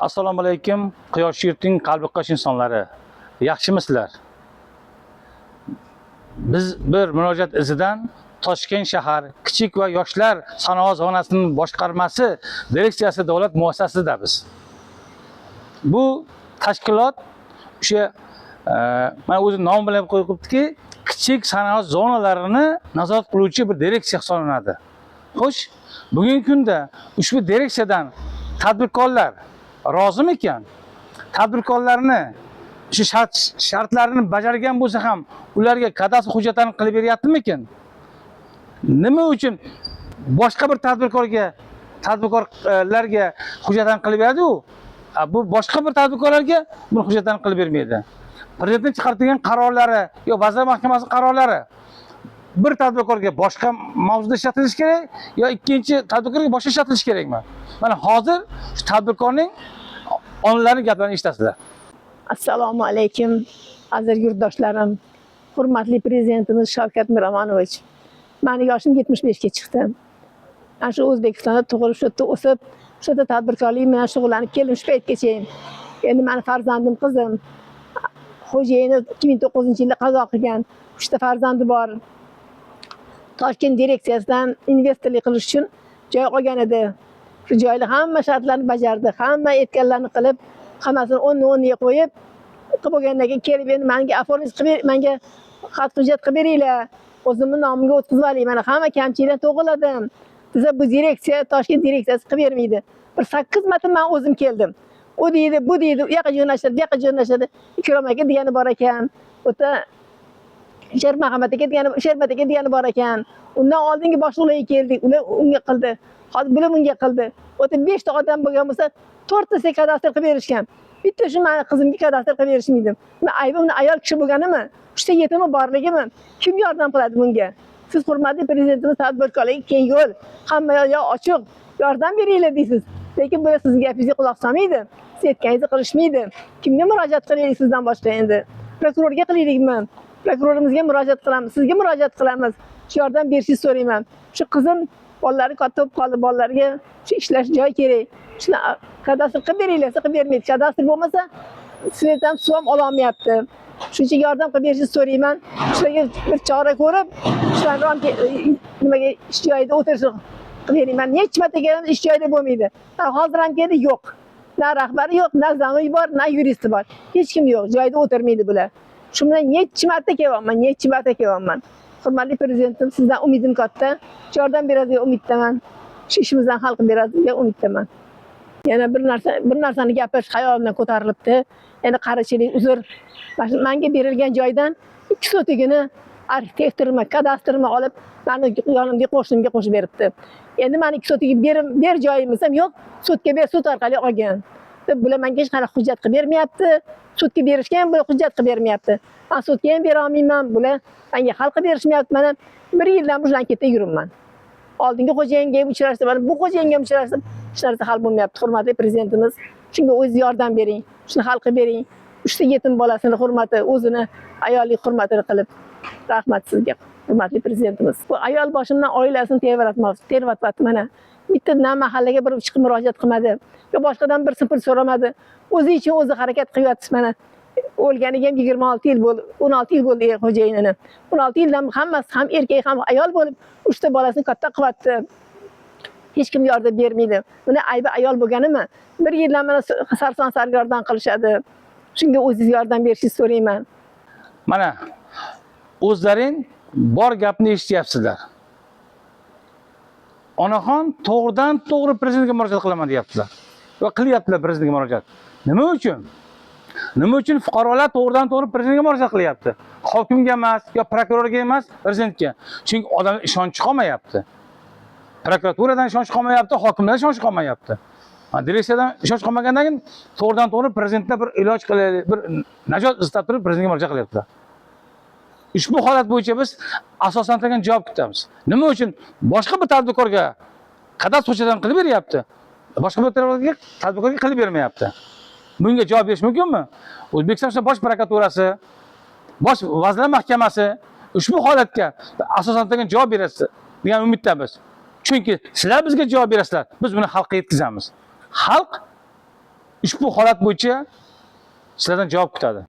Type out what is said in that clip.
Assalomu alaykum, Quyosh yurtning qalbi qo'sh insonlari. Yaxshimisizlar? Biz bir murojaat izidan Toshkent shahar kichik va yoshlar sanoat zonasining boshqarmasi direksiyasi davlat muassasasidamiz. Bu tashkilot o'sha men o'zi nom bilan qo'yibdiki, kichik sanoat zonalarini nazorat qiluvchi bir direksiya hisoblanadi. Xo'sh, bugungi kunda ushbu direksiyadan tadbirkorlar rozimi ekan? Tadbirkorlarni shu shartlarini bajargan bo'lsa ham ularga kadastr hujjatlarini qilib beryaptimikin? Nima uchun boshqa bir tadbirkorlarga hujjatlarni qilib beradi-ku, bu boshqa bir tadbirkorlarga bu hujjatlarni qilib bermaydi? Prezident chiqargan qarorlari yo Vazirlar Mahkamasi qarorlari bir tadbirkorga boshqa mavzuda ishlatilishi kerak yo ikkinchi tadbirkorga boshqa ishlatilishi kerakmi? Mana hozir shu tadbirkorning onlarini gaplarini eshitasizlar. Assalomu alaykum aziz yurtdoshlarim, hurmatli prezidentimiz Shavkat Miromonovich. Meni yoshim 75 ga chiqdi. Ana shu O'zbekistonda tug'ilib, shu yerda o'sib, shu yerda tadbirkorlik bilan shug'ullanib keldim shu paytgacha. Endi meni farzandim, qizim xo'jayini 2009-yilda qazo qilgan. 3 ta farzandi bor. Toshkent direksiyasidan investorlik qilish uchun joy olgan edi. Shu joyni hamma shartlarni bajardi, hamma aytganlarni qilib, hammasini o'rniga qo'yib, bo'lgandan keyin kelib endi menga aformiz qilib, menga xat hujjat qilib beringlar. O'zimning nomimga o'tkazib oling. Mana hamma kamchilikdan to'g'riladim. Biza bu direksiya, Toshkent direksiyasi qilib bermaydi. Bir 8 marta men o'zim keldim. O deydi, bu deydi, u yoqqa jo'nashadi, bu yoqqa jo'nashadi. Ikrom aka degani bor ekan. O'ta Shermahamat aka degani bor ekan. Undan oldingi boshliqlarga keldik, ular unga qildi. Hozir bular bunga qildi. O'ta 5 ta odam bo'lgan bo'lsa, 4 tasi kadastr qilib berishgan. Bitta shu meni qizimga kadastr qilib berishmaydi. Men aybim ayol kishi bo'lganimi? 3 ta yetimi borligimi? Kim yordam qiladi bunga? Siz hurmatli prezidentimiz tadbirkorlarga keng yo'l, hamma yoq ochiq, yordam beringlar deysiz. Lekin bular sizning gapingizga quloq solmaydi. Siz aytganingizni qilishmaydi. Kimga murojaat qilaylik sizdan boshqa endi? Prokurorga qilaylikmi? Prokurorimizga murojaat qilamiz, sizga murojaat qilamiz. Shu yordam berishingizni so'rayman. Shu qizim bolalari katta bo'lib qoldi, bolalarga shu ishlash joy kerak. Shuni kadastr qilib beringlar, qilib bermaydi. Kadastr bo'lmasa, suvdan suv ham ola olmayapti. Shuncha yordam qilib berishingizni so'rayman. Shularga bir chora ko'rib, shularni nimaga ish joyida o'tirishni qilib berayman. Necha marta keldim, ish joyida bo'lmaydi. Hozir ham keldi, yo'q. Na rahbari yo'q, na zamovi bor, na yuristi bor. Hech kim yo'q, joyida o'tirmaydi bular. Shu bilan necha marta kelyapman. Hurmatli prezidentim, sizdan umidim katta. Yordam beradigan umiddaman. Shu ishimizdan hal qilib beradigan umiddaman. Yana bir narsani gapirish xayolimdan ko'tarilibdi. Endi qarichilik uzr. Menga berilgan joydan 2 sotigini arxitektorima, kadastrima olib, meni yonimga qo'shnimga qo'shib beribdi. Endi meni 2 sotiga ber joyim desam, yo'q, sudga ber, sud orqali olgan. Bular menga hech qanaqa hujjat qilib bermayapti. Sudga berishga ham bular hujjat qilib bermayapti. Men sudga ham bera olmayman. Bular menga hal qilib berishmayapti. Mana 1 yildan buyon ketda yuribman. Oldingi xo'jayinga ham uchrashdim, bu xo'jayinga ham uchrashdim. Hech narsa hal bo'lmayapti. Hurmatli prezidentimiz, shunga o'zingiz yordam bering. Shuni hal qilib bering. 3 ta yetim bolasini hurmati, o'zini ayollik hurmatini qilib. Rahmat sizga, hurmatli prezidentimiz. Bu ayol boshimdan oilasini tervatmoqchi mana. Bitta mahallaga bir chiqib murojaat qilmadi. Yo boshqadan bir pul so'ramadi. O'zi uchun o'zi harakat qilyapti mana. O'lganiga ham 26 yil bo'ldi, 16 yil bo'ldi xo'jayinini. 16 yildan hammasi ham erkak ham ayol bo'lib, 3 ta bolasini katta qilyapti. Hech kim yordam bermaydi. Buni aybi ayol bo'lganimi? 1 yildan mana sarson sargardon qilishadi. Shunga o'zingiz yordam berishingizni so'rayman. Mana o'zlaring bor gapni eshityapsizlar. Onaxon to'g'ridan to'g'ri prezidentga murojaat qilaman deyaptilar. Va qilyaptilar prezidentga murojaat. Nima uchun? Nima uchun fuqarolar to'g'ridan to'g'ri prezidentga murojaat qilyapti? Hokimga emas, yo prokurorga emas, prezidentga. Chunki odamlar ishonchi qolmayapti. Prokuraturadan ishonch qolmayapti, hokimlardan ishonch qolmayapti. Direksiyadan ishonch qolmagandan keyin to'g'ridan to'g'ri prezidentga bir iloj qilaylik, bir najot istab turib prezidentga murojaat qilyaptilar. Ushbu holat bo'yicha biz asoslantirilgan javob kutamiz. Nima uchun boshqa bir tadbirkorga kadastr hujjatlarini qilib beryapti? Boshqa bir tadbirkorga qilib bermayapti. Bunga javob berish mumkinmi? O'zbekiston Bosh prokuraturasi, Bosh Vazirlar Mahkamasi ushbu holatga asoslantirilgan javob beradi degan umiddamiz. Chunki sizlar bizga javob berasizlar, biz buni xalqqa yetkazamiz. Xalq ushbu holat bo'yicha sizlardan javob kutadi.